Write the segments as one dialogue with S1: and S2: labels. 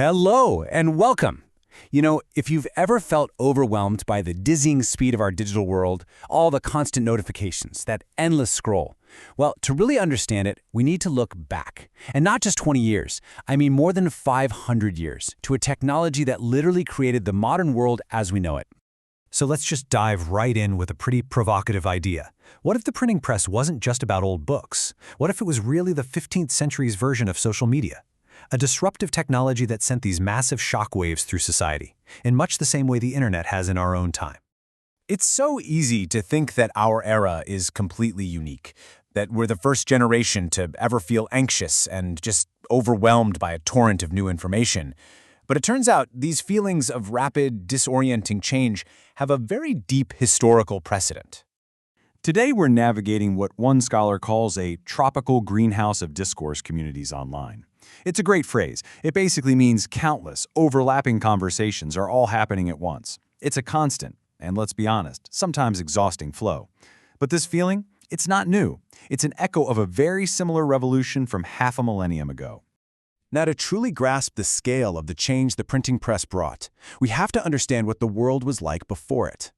S1: Hello and welcome. If you've ever felt overwhelmed by the dizzying speed of our digital world, all the constant notifications, that endless scroll, well, to really understand it, we need to look back. And not just 20 years, I mean more than 500 years, to a technology that literally created the modern world as we know it.
S2: So let's just dive right in with a pretty provocative idea. What if the printing press wasn't just about old books? What if it was really the 15th century's version of social media? A disruptive technology that sent these massive shockwaves through society, in much the same way the internet has in our own time.
S3: It's so easy to think that our era is completely unique, that we're the first generation to ever feel anxious and just overwhelmed by a torrent of new information. But it turns out these feelings of rapid, disorienting change have a very deep historical precedent.
S4: Today we're navigating what one scholar calls a tropical greenhouse of discourse communities online. It's a great phrase. It basically means countless, overlapping conversations are all happening at once. It's a constant, and let's be honest, sometimes exhausting flow. But this feeling, it's not new. It's an echo of a very similar revolution from half a millennium ago.
S3: Now, to truly grasp the scale of the change the printing press brought, we have to understand what the world was like before it.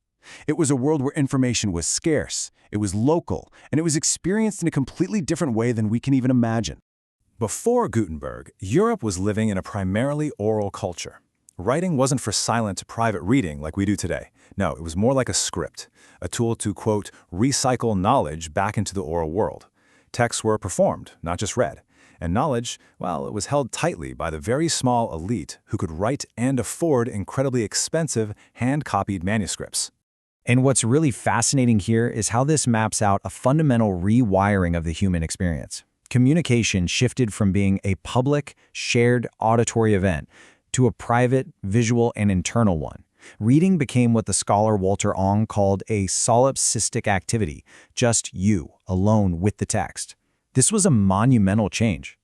S3: It was a world where information was scarce, it was local, and it was experienced in a completely different way than we can even imagine. Before Gutenberg, Europe was living in a primarily oral culture. Writing wasn't for silent, private reading like we do today. No, it was more like a script, a tool to, quote, recycle knowledge back into the oral world. Texts were performed, not just read. And knowledge, well, it was held tightly by the very small elite who could write and afford incredibly expensive, hand-copied manuscripts.
S2: And what's really fascinating here is how this maps out a fundamental rewiring of the human experience. Communication shifted from being a public, shared auditory event to a private, visual, and internal one. Reading became what the scholar Walter Ong called a solipsistic activity, just you, alone with the text. This was a monumental change.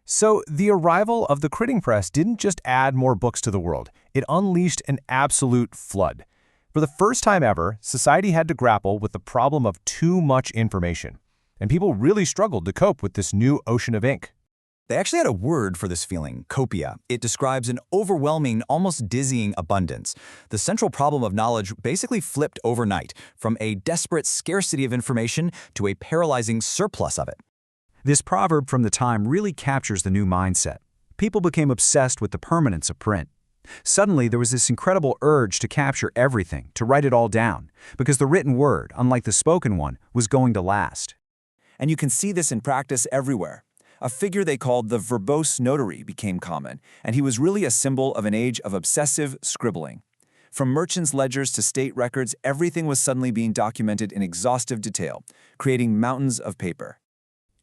S3: So the arrival of the printing press didn't just add more books to the world, it unleashed an absolute flood. For the first time ever, society had to grapple with the problem of too much information. And people really struggled to cope with this new ocean of ink.
S5: They actually had a word for this feeling, copia. It describes an overwhelming, almost dizzying abundance. The central problem of knowledge basically flipped overnight, from a desperate scarcity of information to a paralyzing surplus of it.
S2: This proverb from the time really captures the new mindset. People became obsessed with the permanence of print. Suddenly, there was this incredible urge to capture everything, to write it all down, because the written word, unlike the spoken one, was going to last.
S5: And you can see this in practice everywhere. A figure they called the verbose notary became common, and he was really a symbol of an age of obsessive scribbling. From merchants' ledgers to state records, everything was suddenly being documented in exhaustive detail, creating mountains of paper.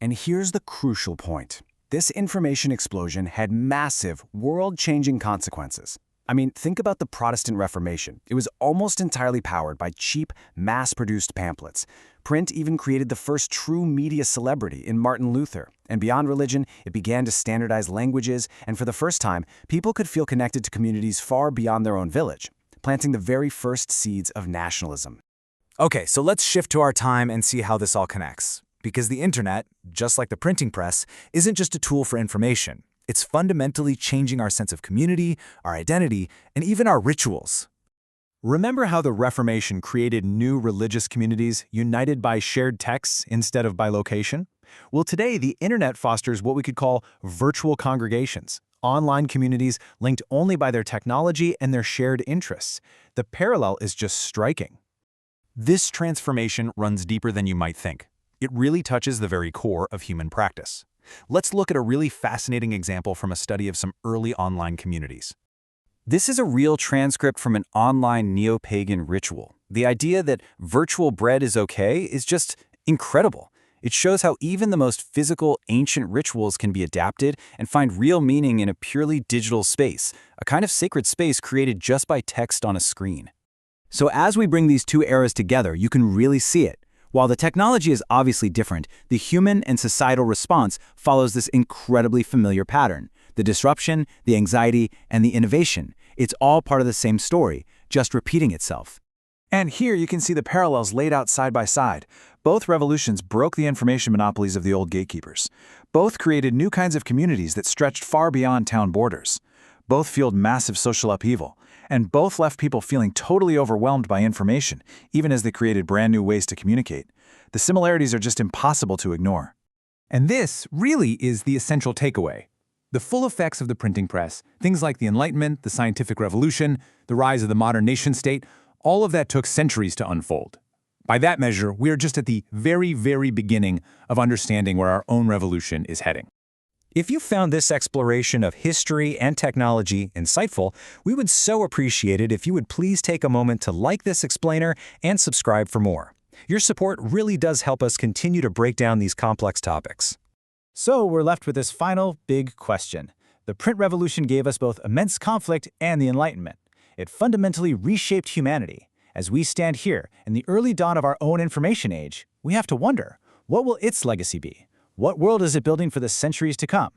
S1: And here's the crucial point. This information explosion had massive, world-changing consequences. I mean, think about the Protestant Reformation. It was almost entirely powered by cheap, mass-produced pamphlets. Print even created the first true media celebrity in Martin Luther. And beyond religion, it began to standardize languages, and for the first time, people could feel connected to communities far beyond their own village, planting the very first seeds of nationalism.
S3: Okay, so let's shift to our time and see how this all connects. Because the internet, just like the printing press, isn't just a tool for information. It's fundamentally changing our sense of community, our identity, and even our rituals. Remember how the Reformation created new religious communities united by shared texts instead of by location? Well, today the internet fosters what we could call virtual congregations, online communities linked only by their technology and their shared interests. The parallel is just striking.
S4: This transformation runs deeper than you might think. It really touches the very core of human practice. Let's look at a really fascinating example from a study of some early online communities.
S2: This is a real transcript from an online neo-pagan ritual. The idea that virtual bread is okay is just incredible. It shows how even the most physical, ancient rituals can be adapted and find real meaning in a purely digital space, a kind of sacred space created just by text on a screen. So as we bring these two eras together, you can really see it. While the technology is obviously different, the human and societal response follows this incredibly familiar pattern. The disruption, the anxiety, and the innovation. It's all part of the same story, just repeating itself.
S3: And here you can see the parallels laid out side by side. Both revolutions broke the information monopolies of the old gatekeepers. Both created new kinds of communities that stretched far beyond town borders.
S4: Both fueled massive social upheaval, and both left people feeling totally overwhelmed by information, even as they created brand new ways to communicate. The similarities are just impossible to ignore.
S6: And this really is the essential takeaway. The full effects of the printing press, things like the Enlightenment, the scientific revolution, the rise of the modern nation-state, all of that took centuries to unfold. By that measure, we are just at the very, very beginning of understanding where our own revolution is heading.
S2: If you found this exploration of history and technology insightful, we would so appreciate it if you would please take a moment to like this explainer and subscribe for more. Your support really does help us continue to break down these complex topics.
S7: So we're left with this final big question. The print revolution gave us both immense conflict and the Enlightenment. It fundamentally reshaped humanity. As we stand here in the early dawn of our own information age, we have to wonder, what will its legacy be? What world is it building for the centuries to come?